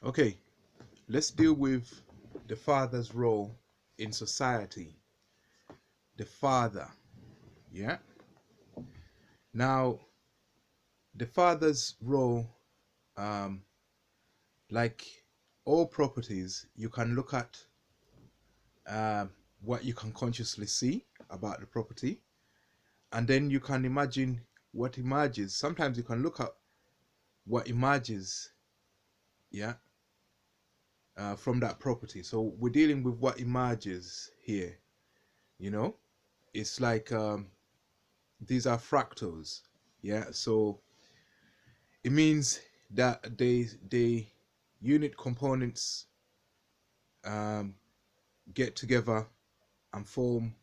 Okay, let's deal with the father's role in society. The father, yeah? Now, the father's role, um, like all properties, you can look at what you can consciously see about the property, and then you can imagine what emerges. Sometimes you can look at what emerges, yeah, from that property. So we're dealing with what emerges here, you know? It's like these are fractals, yeah? So it means that they unit components um, get together and form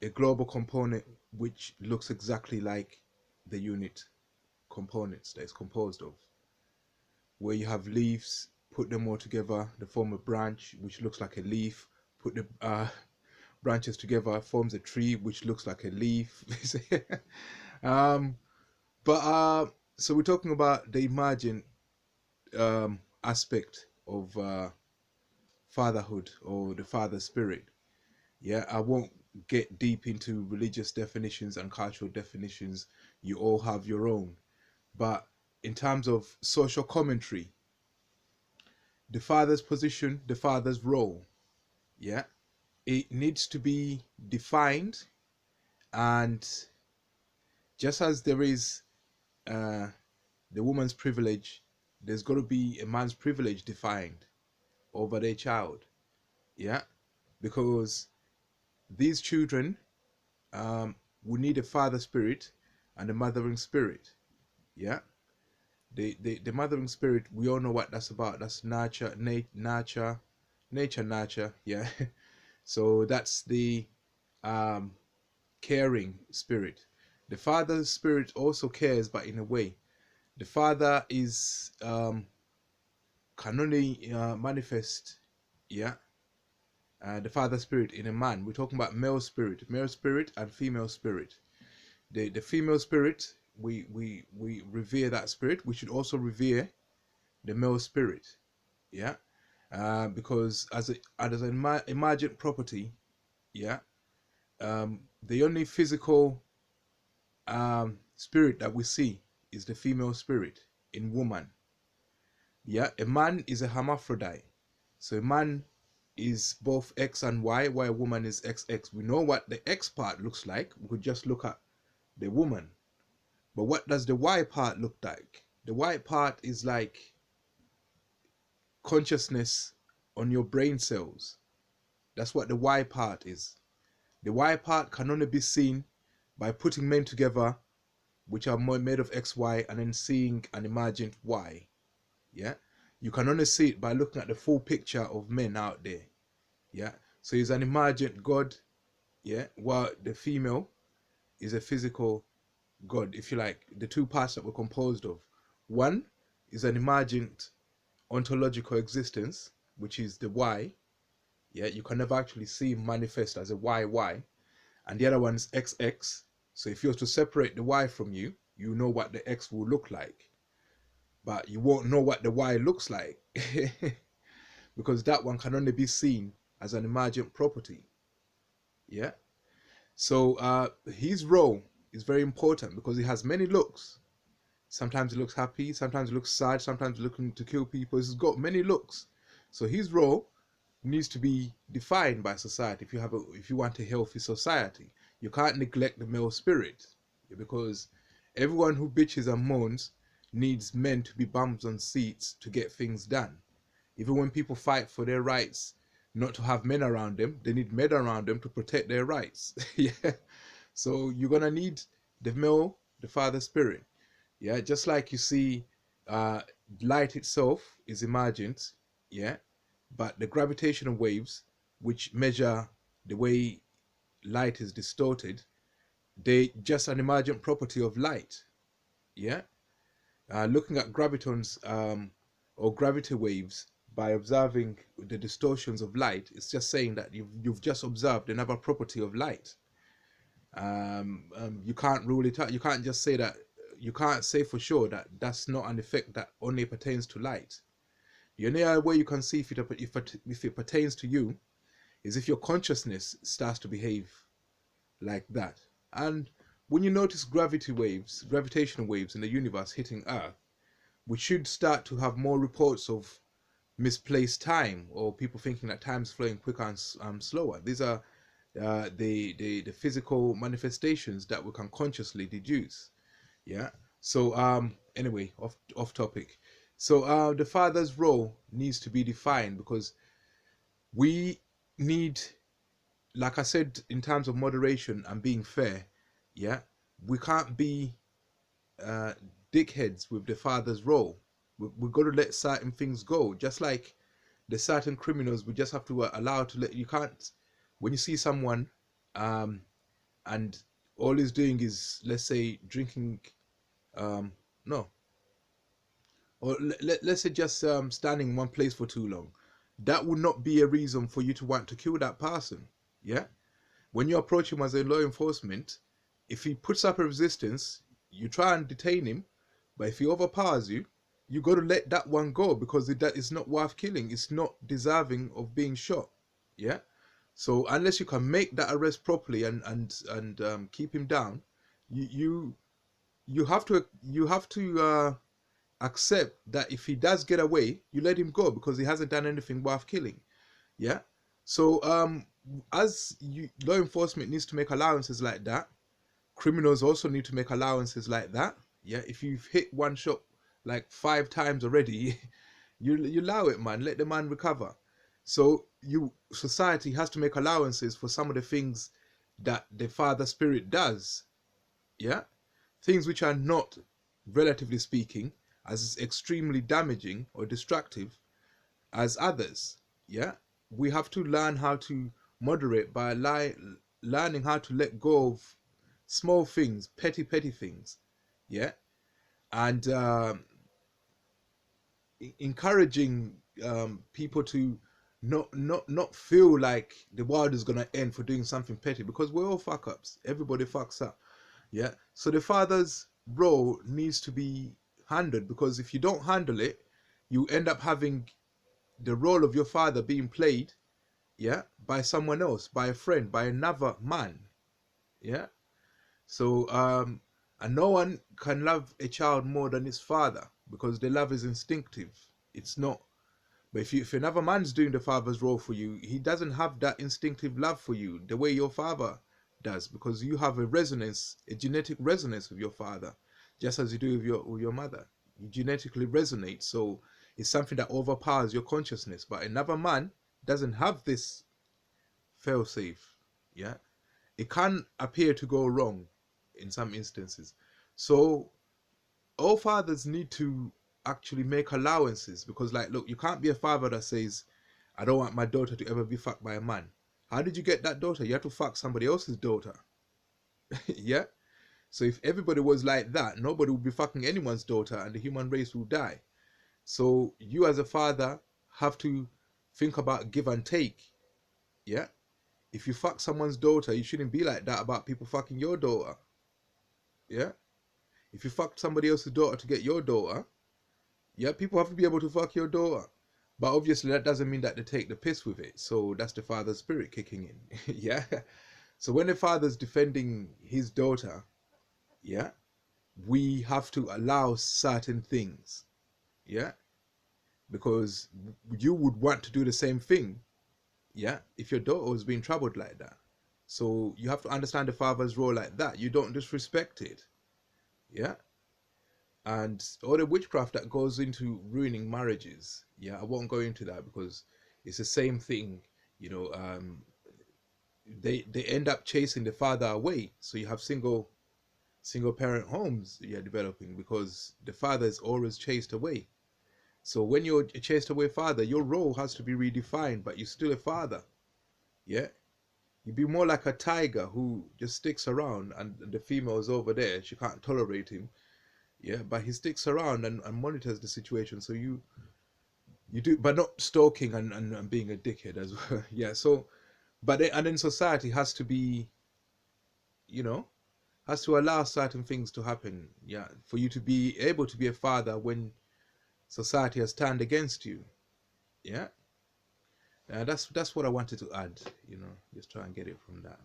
a global component which looks exactly like the unit components that it's composed of. Where you have leaves, put them all together, they form a branch which looks like a leaf. Put the branches together, forms a tree which looks like a leaf. um, but so we're talking about the emergent aspect of fatherhood or the father spirit. Yeah, I won't get deep into religious definitions and cultural definitions. You all have your own. But in terms of social commentary, the father's position, the father's role, yeah, it needs to be defined. And just as there is uh, the woman's privilege, there's got to be a man's privilege defined over their child. Yeah, because these children will need a father spirit and a mothering spirit. Yeah, the mothering spirit, we all know what that's about. That's nurture, nurture. Yeah, so that's the um, caring spirit. The father spirit also cares, but in a way, the father is can only manifest, yeah, the father spirit in a man. We're talking about male spirit and female spirit. The female spirit, we revere that spirit. We should also revere the male spirit, yeah, because as an emergent property, yeah, the only physical spirit that we see is the female spirit in woman. Yeah, a man is a hermaphrodite. So a man is both X and Y, while a woman is XX. We know what the X part looks like. We could just look at the woman. But what does the Y part look like? The Y part is like consciousness on your brain cells. That's what the Y part is. The Y part can only be seen by putting men together, which are made of XY, and then seeing an emergent Y. Yeah, you can only see it by looking at the full picture of men out there. Yeah, so he's an emergent god. Yeah, while the female is a physical god, if you like. The two parts that we're composed of, one is an emergent ontological existence, which is the Y. Yeah, you can never actually see him manifest as a YY, and the other one is XX. So if you were to separate the Y from you, you know what the X will look like, but you won't know what the Y looks like because that one can only be seen as an emergent property. Yeah. So his role is very important because he has many looks. Sometimes he looks happy, sometimes he looks sad, sometimes looking to kill people. He's got many looks. So his role needs to be defined by society. If you want a healthy society, you can't neglect the male spirit because everyone who bitches and moans needs men to be bums on seats to get things done. Even when people fight for their rights not to have men around them, they need men around them to protect their rights. Yeah. So you're gonna need the male, the father spirit. Yeah, just like you see uh light itself is emergent, yeah, but the gravitational waves which measure the way light is distorted, they just an emergent property of light. Yeah, looking at gravitons or gravity waves by observing the distortions of light, it's just saying that you've just observed another property of light. You can't rule it out. You can't just say that. You can't say for sure that that's not an effect that only pertains to light. The only other way you can see if it pertains to you is if your consciousness starts to behave like that. And when you notice gravitational waves in the universe hitting Earth, we should start to have more reports of misplaced time, or people thinking that time's flowing quicker and slower. These are the physical manifestations that we can consciously deduce. Yeah. So anyway, off topic. So the father's role needs to be defined, because we need, like I said, in terms of moderation and being fair, yeah, we can't be uh, dickheads with the father's role. We've got to let certain things go. Just like the certain criminals, we just have to allow to let. You can't, when you see someone, um, and all he's doing is, let's say, drinking, no, or let's say just standing in one place for too long. That would not be a reason for you to want to kill that person. Yeah. When you approach him as a law enforcement, if he puts up a resistance, you try and detain him. But if he overpowers you, you got to let that one go, because that is not worth killing. It's not deserving of being shot. Yeah. So unless you can make that arrest properly and keep him down, you you you have to accept that if he does get away, you let him go, because he hasn't done anything worth killing. Yeah. So as law enforcement needs to make allowances like that, criminals also need to make allowances like that. Yeah. If you've hit one shot like 5 times already, you allow it, man. Let the man recover. So society has to make allowances for some of the things that the father spirit does. Yeah. Things which are not, relatively speaking, as extremely damaging or destructive as others. Yeah. We have to learn how to moderate by learning how to let go of small things, petty things. Yeah. And encouraging people to not feel like the world is gonna end for doing something petty, because we're all fuck ups. Everybody fucks up. Yeah. So the father's role needs to be handled, because if you don't handle it, you end up having the role of your father being played, yeah, by someone else, by a friend, by another man. Yeah. So and no one can love a child more than his father, because the love is instinctive. It's not. But if another man's doing the father's role for you, he doesn't have that instinctive love for you the way your father does, because you have a resonance, a genetic resonance with your father, just as you do with your mother. You genetically resonate, so it's something that overpowers your consciousness. But another man doesn't have this fail safe. Yeah, it can appear to go wrong in some instances. So all fathers need to actually make allowances, because, like, look, you can't be a father that says, I don't want my daughter to ever be fucked by a man. How did you get that daughter? You had to fuck somebody else's daughter. Yeah. So if everybody was like that, nobody would be fucking anyone's daughter, and the human race will die. So you as a father have to think about give and take. Yeah. If you fuck someone's daughter, you shouldn't be like that about people fucking your daughter. Yeah. If you fucked somebody else's daughter to get your daughter, yeah, people have to be able to fuck your daughter. But obviously that doesn't mean that they take the piss with it. So that's the father's spirit kicking in. Yeah. So when the father's defending his daughter, yeah, we have to allow certain things. Yeah. Because you would want to do the same thing, yeah, if your daughter was being troubled like that. So you have to understand the father's role like that. You don't disrespect it. Yeah. And all the witchcraft that goes into ruining marriages, yeah, I won't go into that, because it's the same thing. You know, they end up chasing the father away, so you have single parent homes you're developing, because the father is always chased away. So when you're a chased away father, your role has to be redefined, but you're still a father. Yeah. You'd be more like a tiger who just sticks around, and the female is over there, she can't tolerate him. Yeah, but he sticks around and monitors the situation. So you do, but not stalking and being a dickhead as well. Yeah. So, and then society has to be, you know, has to allow certain things to happen. Yeah, for you to be able to be a father when society has turned against you. Yeah, that's what I wanted to add. You know, just try and get it from that.